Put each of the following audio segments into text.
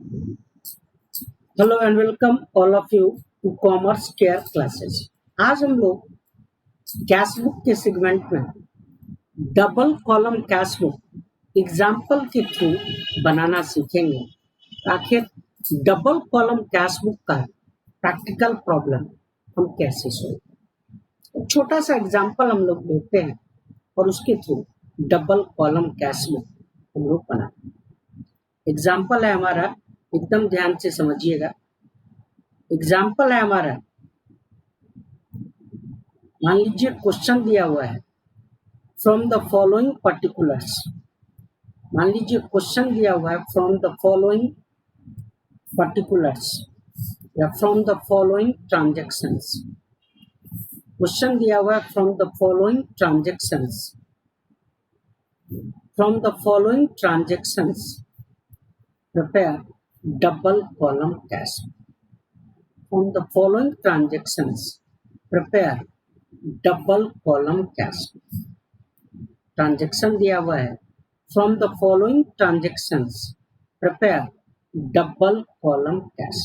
Hello and welcome all of you to commerce care classes. आज हम लोग cash book के सेगमेंट में double column cash book example के थ्रू बनाना सीखेंगे। आखिर डबल कॉलम कैश बुक का प्रैक्टिकल प्रॉब्लम हम कैसे सोल्व। छोटा सा एग्जाम्पल हम लोग लेते हैं और उसके through double column cash book हम लोग बनाते हैं। एग्जाम्पल है हमारा, एकदम ध्यान से समझिएगा। एग्जाम्पल है हमारा, मान लीजिए क्वेश्चन दिया हुआ है फ्रॉम द फॉलोइंग पर्टिकुलर्स। मान लीजिए क्वेश्चन दिया हुआ है फ्रॉम द फॉलोइंग पर्टिकुलर्स या from the following transactions. Question दिया हुआ है from the following transactions. From the following transactions prepare double column cash. From the following transactions prepare double column cash. Transaction दिया हुआ है from the following transactions prepare double column cash.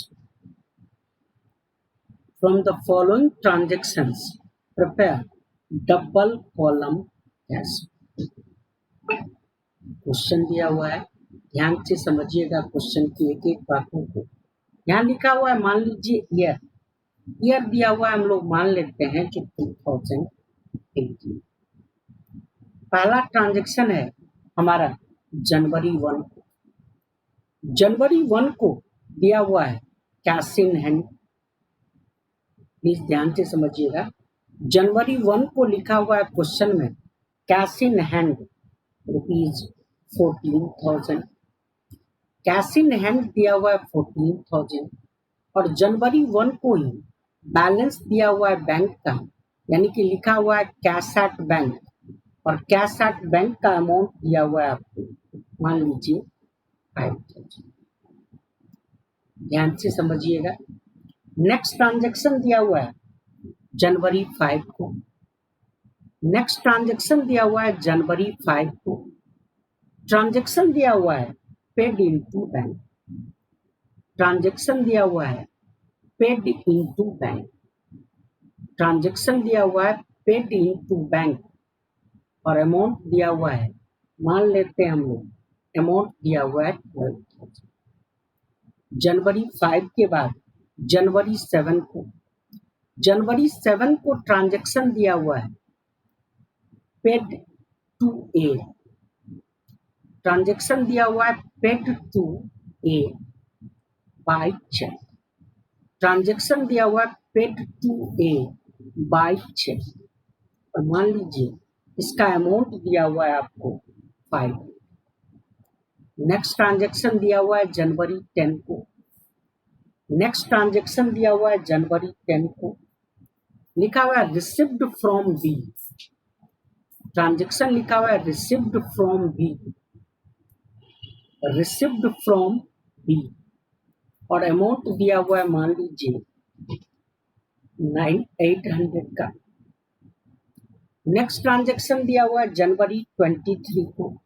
From the following transactions prepare double column cash. Question दिया हुआ है, ध्यान से समझिएगा question की एक एक बातों को। यहाँ लिखा हुआ है, मान लीजिए ईयर दिया हुआ है, हम लोग मान लेते हैं जो 2018। पहला ट्रांजेक्शन है हमारा जनवरी 1 को। जनवरी 1 को दिया हुआ है कैश इन हैंड। प्लीज ध्यान से समझिएगा, जनवरी 1 को लिखा हुआ है क्वेश्चन में cash in hand ₹14,000। Cash in hand दिया हुआ है 14,000 और जनवरी 1 को ही बैलेंस दिया हुआ है बैंक का, यानी कि लिखा हुआ है कैश एट बैंक, और कैश एट बैंक का अमाउंट दिया हुआ है आपको, मान लीजिए 5,000। ध्यान से समझिएगा। नेक्स्ट ट्रांजेक्शन दिया हुआ है जनवरी 5 को। नेक्स्ट ट्रांजेक्शन दिया हुआ है जनवरी 5 को। ट्रांजेक्शन दिया हुआ है पेड इनटू बैंक। ट्रांजेक्शन दिया हुआ है पेड इनटू बैंक। ट्रांजेक्शन दिया हुआ है पेड इनटू बैंक और अमाउंट दिया हुआ है, मान लेते हैं हम लोग, अमाउंट दिया हुआ है 12,000। जनवरी 5 के बाद जनवरी 7 को, जनवरी 7 को ट्रांजेक्शन दिया हुआ है पेड टू ए। ट्रांजेक्शन दिया हुआ है paid to A by cheque. Transaction दिया हुआ है paid to A by cheque और मान लीजिए इसका अमाउंट दिया हुआ है आपको 5। नेक्स्ट ट्रांजेक्शन दिया हुआ है जनवरी 10 को। नेक्स्ट ट्रांजेक्शन दिया हुआ है जनवरी 10 को, लिखा हुआ है रिसिव्ड फ्रॉम बी। ट्रांजेक्शन लिखा हुआ है received from B, received from B और अमाउंट दिया हुआ है, मान लीजिए 800 का। नेक्स्ट ट्रांजेक्शन दिया हुआ है जनवरी 23 को।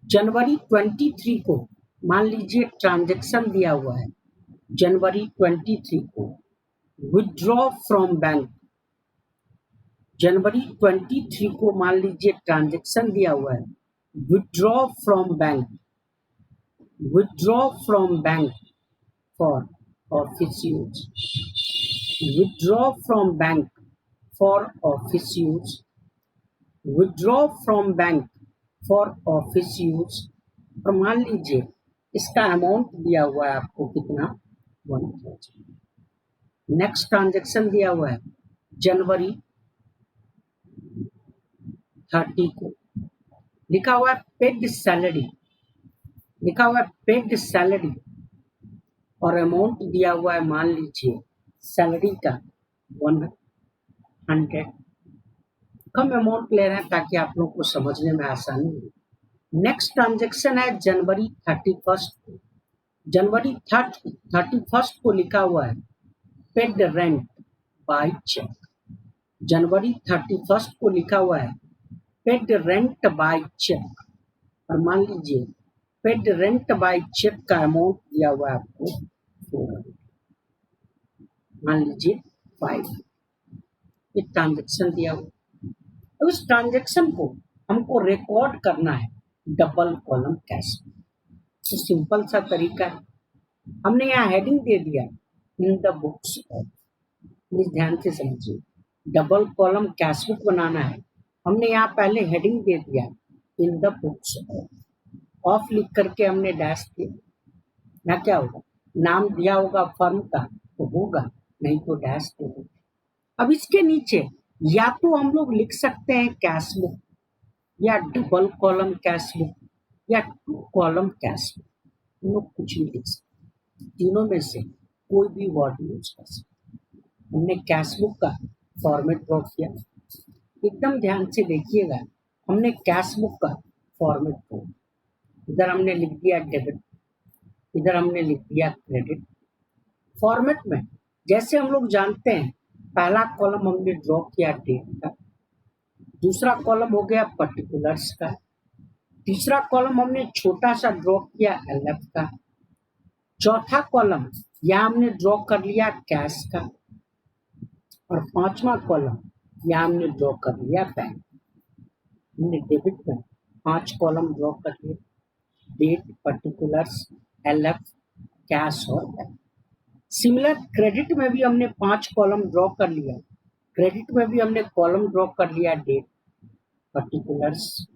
जनवरी 23 को मान लीजिए ट्रांजेक्शन दिया हुआ है जनवरी 23 को विथड्रॉ फ्रॉम बैंक। जनवरी 23 को मान लीजिए ट्रांजेक्शन दिया हुआ है withdraw from bank. Withdraw from bank for office use. Withdraw from bank for office use. Withdraw from bank for office use और मान लीजिए इसका अमाउंट दिया हुआ है आपको कितना, 1,000। नेक्स्ट ट्रांजेक्शन दिया हुआ है जनवरी 30 को, लिखा हुआ है पेड सैलरी। लिखा हुआ है पेड सैलरी और अमाउंट दिया हुआ है, मान लीजिए सैलरी का 100। कम अमाउंट ले रहे हैं ताकि आप लोग को समझने में आसानी हो। नेक्स्ट ट्रांजेक्शन है जनवरी 31 को। जनवरी 31 को लिखा हुआ है पेड रेंट बाय चेक। जनवरी 31 को लिखा हुआ है पेड रेंट बाय चेक और मान लीजिए पेड रेंट बाय चेक का अमाउंट दिया हुआ है आपको 400, मान लीजिए 5, ये ट्रांजेक्शन दिया हुआ। अब इस ट्रांजेक्शन को हमको रिकॉर्ड करना है डबल कॉलम कैश। तो सिंपल सा तरीका है, हमने यहाँ हेडिंग दे दिया in the books of, please ध्यान से समझिए, डबल कॉलम कैश बुक बनाना है, हमने यहाँ पहले हेडिंग दे दिया इन द बुक्स ऑफ लिख करके हमने डैश दिया, ना क्या होगा, नाम दिया होगा फर्म का तो होगा, नहीं तो डैश दे देंगे। अब इसके नीचे या तो हम लोग लिख सकते हैं कैश बुक या डबल कॉलम कैश बुक या 2 कॉलम कैश बुक, हम लोग कुछ भी लिख सकते हैं, तीनों में से कोई भी वर्ड यूज कर सकते हैं। हमने कैश बुक का फॉर्मेट ड्रॉ किया, एकदम ध्यान से देखिएगा, हमने कैश बुक का फॉर्मेट ड्रॉ, इधर हमने लिख दिया डेबिट, इधर हमने लिख दिया क्रेडिट। फॉर्मेट में जैसे हम लोग जानते हैं, पहला कॉलम हमने ड्रॉ किया डेट का, दूसरा कॉलम हो गया पर्टिकुलर्स का, तीसरा कॉलम हमने छोटा सा ड्रॉ किया एलएफ का, चौथा कॉलम यहाँ हमने ड्रॉ कर लिया कैश का, और पांचवा कॉलम यहाँ हमने ड्रॉ कर लिया बैंक। हमने डेबिट में 5 कॉलम ड्रॉ कर लिए, डेट, पर्टिकुलर्स, एलएफ, कैश और बैंक। सिमिलर क्रेडिट में भी हमने 5 कॉलम ड्रॉ कर लिया, क्रेडिट में भी हमने कॉलम ड्रॉ कर लिया डेट, पर्टिकुलर्स,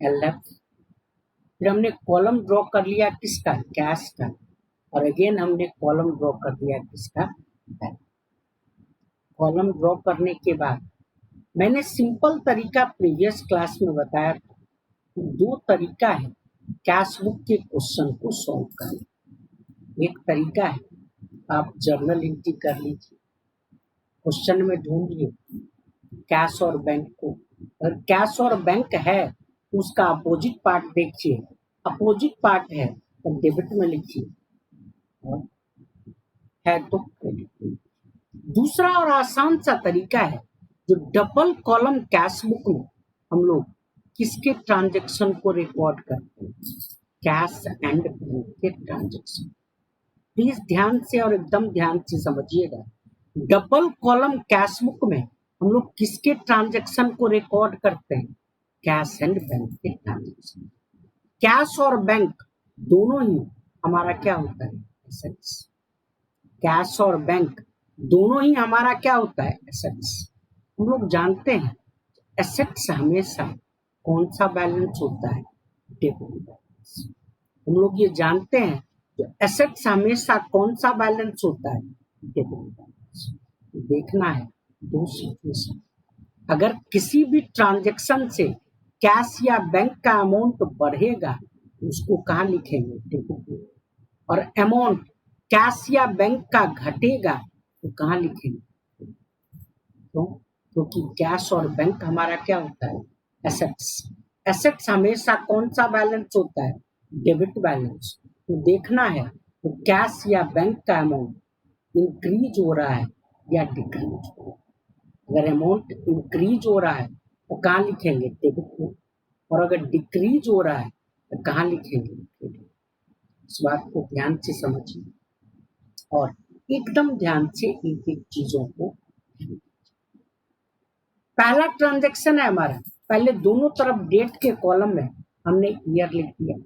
एलएफ, फिर हमने कॉलम ड्रॉ कर लिया किसका, कैश का, और अगेन हमने कॉलम ड्रॉ कर दिया किसका, बैंक। कॉलम ड्रॉ करने के बाद मैंने सिंपल तरीका प्रीवियस क्लास में बताया था कि 2 तरीका है कैश बुक के क्वेश्चन को सॉल्व करने। एक तरीका है आप जर्नल एंट्री कर लीजिए, क्वेश्चन में ढूंढिए कैश और बैंक को, अगर कैश और बैंक है तो उसका अपोजिट पार्ट देखिए, अपोजिट पार्ट है तो डेबिट में लिखिए, और है तो क्रेडिट में। दूसरा और आसान सा तरीका है जो डबल कॉलम कैश बुक में हम लोग किसके ट्रांजैक्शन को रिकॉर्ड करते हैं, कैश एंड बैंक के ट्रांजैक्शन। प्लीज ध्यान से और एकदम ध्यान से समझिएगा, डबल कॉलम कैश बुक में हम लोग किसके ट्रांजैक्शन को रिकॉर्ड करते हैं, कैश एंड बैंक के ट्रांजैक्शन। कैश और बैंक दोनों ही हमारा क्या होता है, एसेट्स। कैश और बैंक दोनों ही हमारा क्या होता है, एसेट्स। हम लोग जानते हैं एसेट्स हमेशा कौन सा बैलेंस होता है, डेबिट बैलेंस। हम लोग ये जानते हैं एसेट्स हमेशा कौन सा बैलेंस होता है, डेबिट बैलेंस। देखना है 2 सिचुएशन, अगर किसी भी ट्रांजैक्शन से कैश या बैंक का अमाउंट बढ़ेगा उसको कहाँ लिखेंगे, डेबिट में, और अमाउंट कैश या बैंक का घटेगा तो कहाँ लिखेंगे, तो क्योंकि कैश और बैंक हमारा क्या होता है, एसेट्स। एसेट्स हमेशा कौन सा बैलेंस होता है, डेबिट बैलेंस। तो देखना है तो कैश या बैंक का अमाउंट इंक्रीज हो रहा है या डिक्रीज हो रहा है। अगर अमाउंट इंक्रीज हो रहा है तो कहाँ लिखेंगे, डेबिट में, और अगर डिक्रीज हो रहा है तो कहाँ लिखेंगे, क्रेडिट। इस बात को ध्यान से समझिए और एकदम ध्यान से एक एक चीजों को। पहला ट्रांजैक्शन है हमारा, पहले दोनों तरफ डेट के कॉलम में हमने ईयर लिख दिया,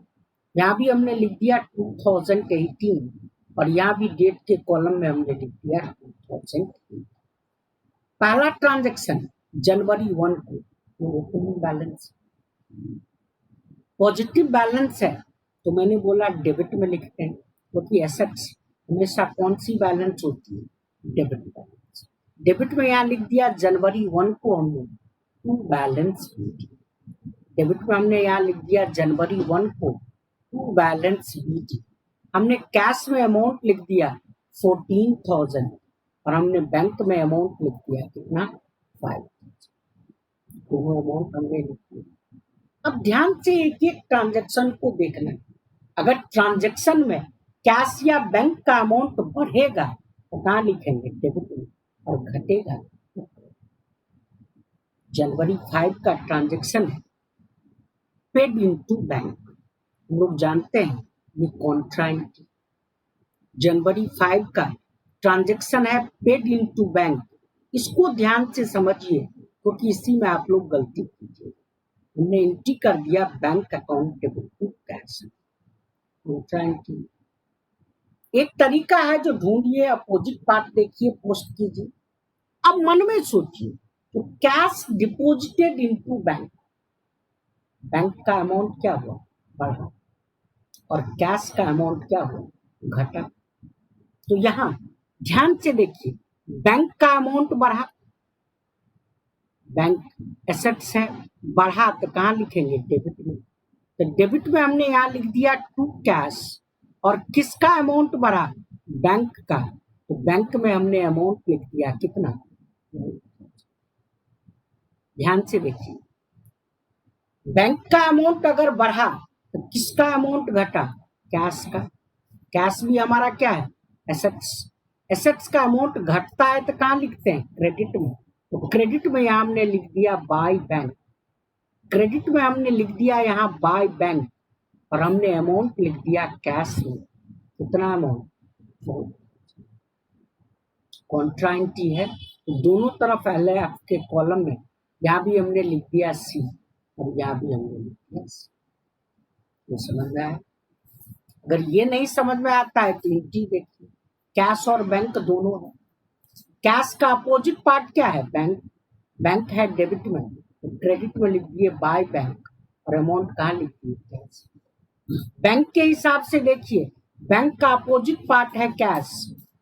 यहाँ भी हमने लिख दिया 2018, और यहाँ भी डेट के कॉलम में हमने लिख दिया 2018। पहला ट्रांजैक्शन जनवरी 1 को, वो ओपनिंग बैलेंस पॉजिटिव बैलेंस है तो मैंने बोला डेबिट में लिखते हैं, क्योंकि एसेट्स हमेशा कौन सी बैलेंस होती है, डेबिट बैलेंस। डेबिट में यहाँ लिख दिया जनवरी 1 को हमने टू बैलेंस बीटी, डेबिट में हमने यहाँ लिख दिया जनवरी 1 को टू बैलेंस बीटी। हमने कैश में अमाउंट लिख दिया 14,000 और हमने बैंक में अमाउंट लिख दिया कितना, 5,000। दोनों अमाउंट हमने लिख दिया। अब ध्यान से एक एक ट्रांजैक्शन को देखना है, अगर ट्रांजैक्शन में कैश या बैंक का अमाउंट बढ़ेगा तो कहाँ लिखेंगे, डेबिट में, और घटेगा तो जनवरी 5 का ट्रांजैक्शन है पेड इनटू बैंक, हम लोग जानते हैं ये कॉन्ट्राइंटी जनवरी 5 का ट्रांजैक्शन है पेड इनटू बैंक। इसको ध्यान से समझिए क्योंकि इसी में आप लोग गलती कीजिए। हमने एंट्री कर दिया bank account debit to cash. Contra entry एक तरीका है जो ढूंढिए, अपोजिट पार्ट देखिए, पोस्ट कीजिए। अब मन में सोचिए तो cash deposited into bank, bank का अमाउंट क्या हुआ? बढ़ा। और कैश का अमाउंट क्या हुआ? घटा। तो यहां ध्यान से देखिए, बैंक का अमाउंट बढ़ा, बैंक एसेट्स है, बढ़ा तो कहां लिखेंगे? डेबिट में। तो डेबिट में हमने यहां लिख दिया टू कैश। और किसका अमाउंट बढ़ा? बैंक का। तो बैंक में हमने अमाउंट लिख दिया कितना? ध्यान से देखिए, बैंक का अमाउंट अगर बढ़ा तो किसका अमाउंट घटा? कैश का। कैश भी हमारा क्या है? एसेट्स। एसेट्स का अमाउंट घटता है तो कहां लिखते हैं? क्रेडिट में। तो क्रेडिट में यहां हमने लिख दिया बाय बैंक। क्रेडिट में हमने लिख दिया यहाँ बाय बैंक और हमने अमाउंट लिख दिया कैश में। कितना अमाउंट? कॉन्ट्राइंटी है तो दोनों तरफ पहले आपके कॉलम में यहाँ भी हमने लिख दिया सी और यहाँ भी हमने लिख दिया सी। ये समझ में आया? अगर ये नहीं समझ में आता है तो एंट्री देखिए, कैश और बैंक दोनों है। कैश का अपोजिट पार्ट क्या है? बैंक। बैंक है डेबिट में, तो क्रेडिट में लिख दिए बाय बैंक और अमाउंट कहाँ लिख दिए? कैश। बैंक के हिसाब से देखिए, बैंक का अपोजिट पार्ट है कैश।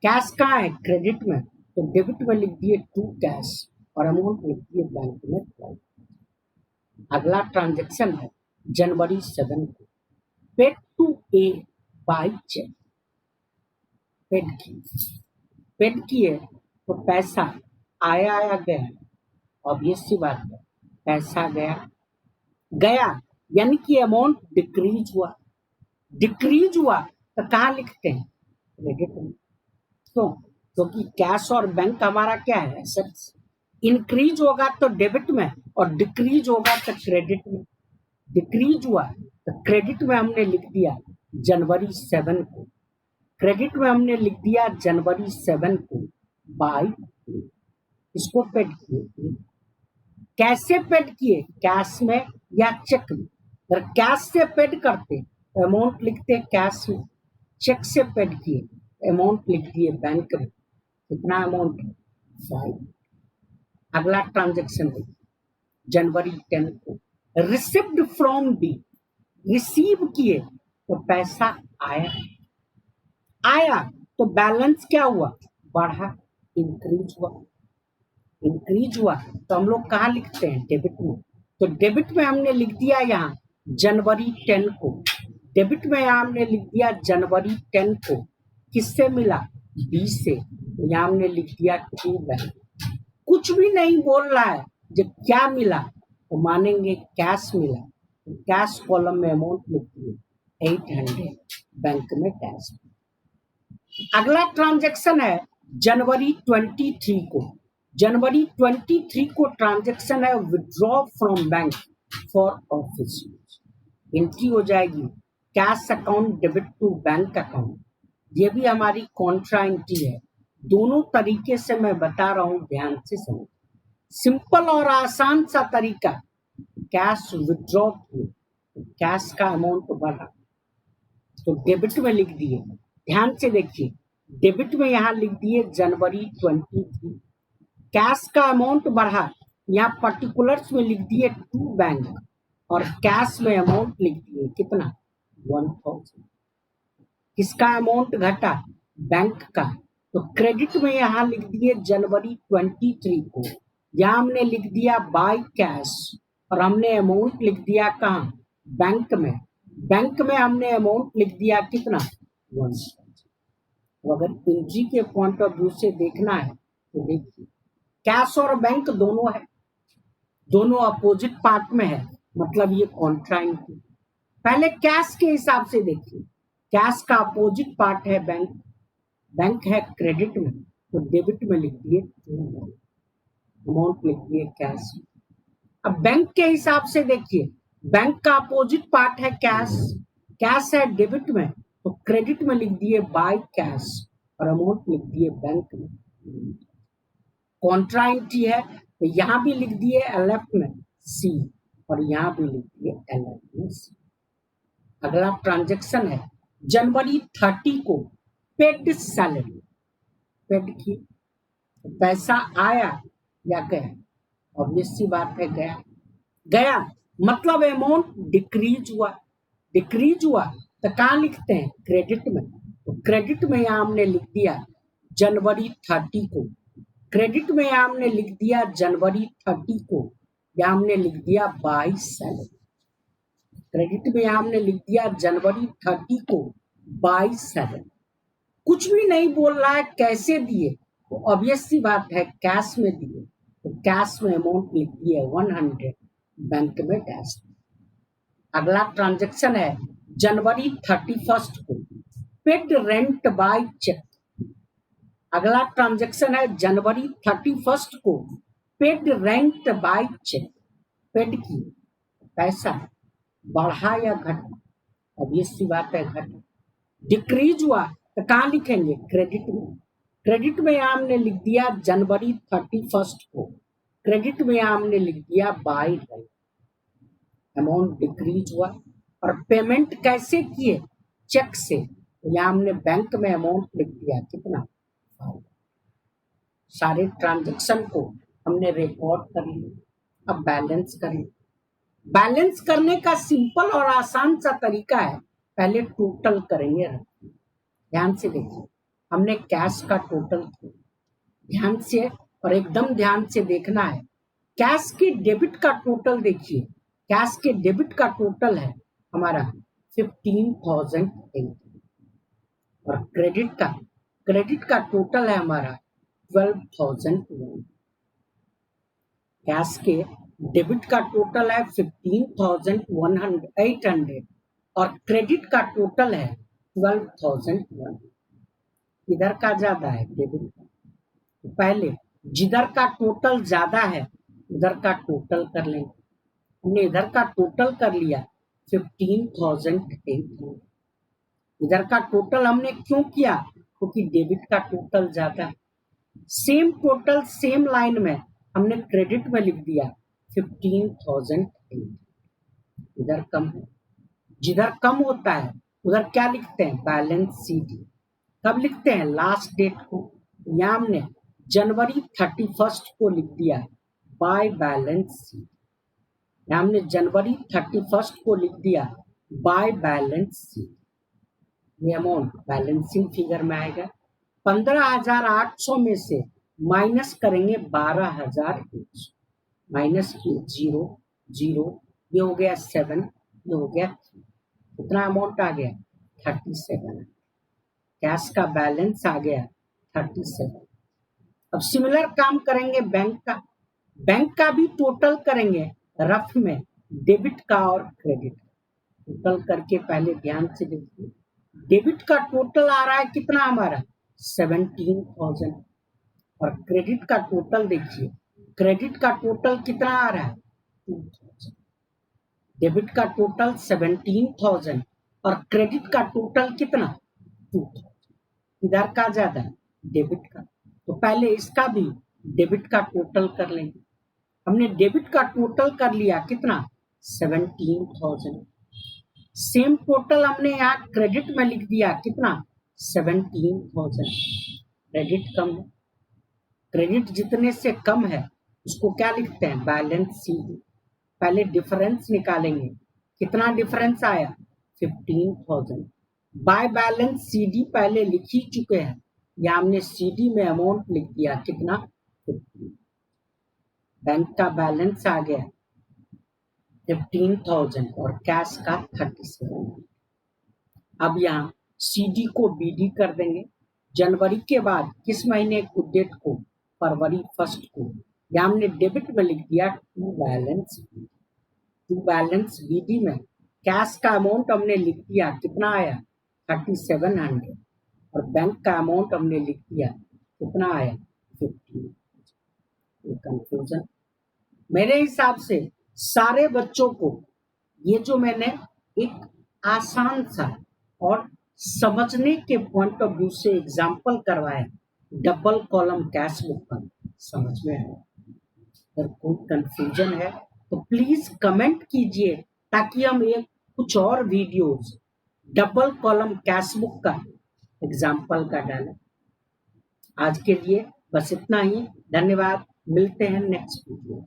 कैश कहाँ है? क्रेडिट में, तो डेबिट में लिख दिए टू कैश और अमाउंट लिख दिए बैंक में 12। अगला ट्रांजैक्शन है जनवरी 7 को, paid to A by cheque. Paid किए तो पैसा आया या गया? ऑब्वियस सी बात है, पैसा गया। गया यानी कि अमाउंट डिक्रीज हुआ। डिक्रीज हुआ तो कहाँ लिखते हैं? क्रेडिट में। तो क्योंकि कैश और बैंक हमारा क्या है? एसेट्स। इंक्रीज होगा तो डेबिट में और डिक्रीज होगा तो क्रेडिट में। डिक्रीज हुआ तो क्रेडिट में हमने लिख दिया जनवरी 7 को। क्रेडिट में हमने लिख दिया जनवरी 7 को बाय। इसको पेड किए। कैसे पेड किए? कैश में या चेक में? अगर कैश से पेड करते तो अमाउंट लिखते कैश में। चेक से पेड किए अमाउंट लिख दिए बैंक में। कितना अमाउंट? 5। अगला ट्रांजैक्शन देखिए, जनवरी 10 को, रिसीव्ड फ्रॉम बी। रिसीव किए तो पैसा आया। आया तो बैलेंस क्या हुआ? बढ़ा, इंक्रीज हुआ। इंक्रीज हुआ तो हम लोग कहाँ लिखते हैं? डेबिट में। तो डेबिट में हमने लिख दिया यहाँ जनवरी 10 को। डेबिट में यहाँ हमने लिख दिया जनवरी 10 को। किससे मिला? बी से। तो यहाँ हमने लिख दिया टू बैंक। कुछ भी नहीं बोल रहा है, जब क्या मिला तो मानेंगे कैश मिला। तो कैश कॉलम में अमाउंट लिख दिए 800, बैंक में कैश। अगला ट्रांजैक्शन है जनवरी 23 को। जनवरी 23 को ट्रांजैक्शन है withdraw from bank for office. Entry हो जाएगी cash account debit to bank account. ये भी हमारी कॉन्ट्रा एंट्री है। दोनों तरीके से मैं बता रहा हूं, ध्यान से समझ। सिंपल और आसान सा तरीका, कैश विड्रॉ किए तो कैश का अमाउंट बढ़ा तो डेबिट में लिख दिए। ध्यान से देखिए, डेबिट में यहां लिख दिए जनवरी 23। कैश का अमाउंट बढ़ा, यहाँ पर्टिकुलर्स में लिख दिए टू बैंक और कैश में अमाउंट लिख दिए कितना? 1000। किसका अमाउंट घटा? बैंक का। तो क्रेडिट में यहाँ लिख दिए जनवरी 23 को। यहाँ हमने लिख दिया बाय कैश और हमने अमाउंट लिख दिया कहाँ? बैंक में। बैंक में हमने अमाउंट लिख दिया कितना? 1000। तो अगर एंट्री के पॉइंट ऑफ व्यू से देखना है तो देखिए, कैश और बैंक दोनों है, दोनों अपोजिट पार्ट में है, मतलब ये कॉन्ट्रा एंट्री। पहले कैश के हिसाब से देखिए, कैश का अपोजिट पार्ट है बैंक। बैंक है क्रेडिट में, तो डेबिट में लिख दिए अमाउंट लिख दिए कैश। अब बैंक के हिसाब से देखिए, बैंक का अपोजिट पार्ट है कैश। कैश है डेबिट में, तो क्रेडिट में लिख दिए बाय कैश और अमाउंट लिख दिए बैंक में। कॉन्ट्रा एंट्री है तो यहां भी लिख दिए एलएफ में सी और यहां भी लिख दिए एलएफ में सी। अगला ट्रांजैक्शन है जनवरी 30 को पेड सैलरी, पेड की पैसा आया या गया, ऑब्वियस सी बात है गया, गया मतलब अमाउंट डिक्रीज हुआ, डिक्रीज हुआ तो कहाँ लिखते हैं क्रेडिट में, तो क्रेडिट में यहां हमने लिख दिया जनवरी 30 को, क्रेडिट में यहां हमने लिख दिया जनवरी 30 को, यहां हमने लिख दिया बाय सैलरी, क्रेडिट में यहां हमने लिख दिया जनवरी 30 को बाय सैलरी। कुछ भी नहीं बोल रहा है कैसे दिए, तो ऑब्वियस सी बात है कैश में दिए, तो कैश में अमाउंट लिख दिए 100, बैंक में डैश। अगला ट्रांजैक्शन है जनवरी 31 को पेड रेंट बाय चेक, अगला ट्रांजैक्शन है जनवरी 31 को paid rent by cheque, paid की पैसा बढ़ा या घटा, ऑब्वियस सी बात है घटा, डिक्रीज हुआ तो कहाँ लिखेंगे क्रेडिट में, क्रेडिट में यहां हमने लिख दिया जनवरी 31 को, क्रेडिट में यहां हमने लिख दिया बाय रेंट, अमाउंट डिक्रीज हुआ और पेमेंट कैसे किए चेक से, तो यहां हमने बैंक में अमाउंट लिख दिया कितना, सारे ट्रांजैक्शन को हमने रिकॉर्ड कर लिया। अब बैलेंस करें, बैलेंस करने का सिंपल और आसान सा तरीका है, पहले टोटल करेंगे, ध्यान से देखिए हमने कैश का टोटल किया, ध्यान से और एकदम ध्यान से देखना है, कैश के डेबिट का टोटल देखिए, कैश के डेबिट का टोटल है हमारा 15,008 और क्रेडिट का टोटल है हमारा 12,001, कैश के डेबिट का टोटल है 15,800 और क्रेडिट का टोटल है 12,001, इधर का ज्यादा है डेबिट का, तो पहले जिधर का टोटल ज्यादा है उधर का टोटल कर लेंगे, हमने इधर का टोटल कर लिया 15,800, इधर का टोटल हमने क्यों किया क्योंकि डेबिट का टोटल ज्यादा है, सेम टोटल सेम लाइन में हमने क्रेडिट में लिख दिया 15,008, इधर कम है, जिधर कम होता है उधर क्या लिखते हैं बैलेंस शीट, कब लिखते हैं लास्ट डेट को, यहाँ हमने जनवरी 31 को लिख दिया बाय बैलेंस शीट, यहाँ हमने जनवरी 31 को लिख दिया बाय बैलेंस शीट, ये अमाउंट बैलेंसिंग फिगर में आएगा, 15,800 में से माइनस करेंगे 12,100, माइनस की 0 0, ये हो गया 7, ये हो गया 3, कितना अमाउंट आ गया 37, कैश का बैलेंस आ गया 37। अब सिमिलर काम करेंगे बैंक का भी टोटल करेंगे रफ में, डेबिट का और क्रेडिट, टोटल करके पहले ध्यान से देखिए, डेबिट का टोटल आ रहा है कितना हमारा 17,000 और क्रेडिट का टोटल देखिए, क्रेडिट का टोटल कितना आ रहा है 2,000, डेबिट का टोटल 17,000 और क्रेडिट का टोटल कितना 2,000, इधर का ज्यादा डेबिट का, तो पहले इसका भी डेबिट का टोटल कर लेंगे, हमने डेबिट का टोटल कर लिया कितना 17,000, सेम टोटल हमने यहाँ क्रेडिट में लिख दिया कितना 17,000, क्रेडिट कम है, क्रेडिट जितने से कम है उसको क्या लिखते हैं बैलेंस शीट, पहले डिफरेंस निकालेंगे, कितना डिफरेंस आया 15,000, बाय बैलेंस सीडी पहले लिख ही चुके हैं, या हमने सीडी में अमाउंट लिख दिया कितना 15, बैंक का बैलेंस आ गया 15,000 और कैश का 37, अब यहाँ सीडी को बीडी कर देंगे, जनवरी के बाद किस महीने को डेट को फरवरी 1 को, या हमने डेबिट में लिख दिया टू बैलेंस बीडी में कैश का अमाउंट हमने लिख दिया कितना आया 3700 और बैंक का अमाउंट हमने लिख दिया कितना आया 15, कंफ्यूजन, मेरे हिसाब से सारे बच्चों को ये जो मैंने एक आसान सा और समझने के पॉइंट ऑफ व्यू से एग्जाम्पल करवाए डबल कॉलम कैश बुक का, समझ में है? अगर कोई कंफ्यूजन है तो प्लीज कमेंट कीजिए ताकि हम एक कुछ और videos double column cash book का एग्जाम्पल का डालें। आज के लिए बस इतना ही। धन्यवाद। मिलते हैं नेक्स्ट वीडियो।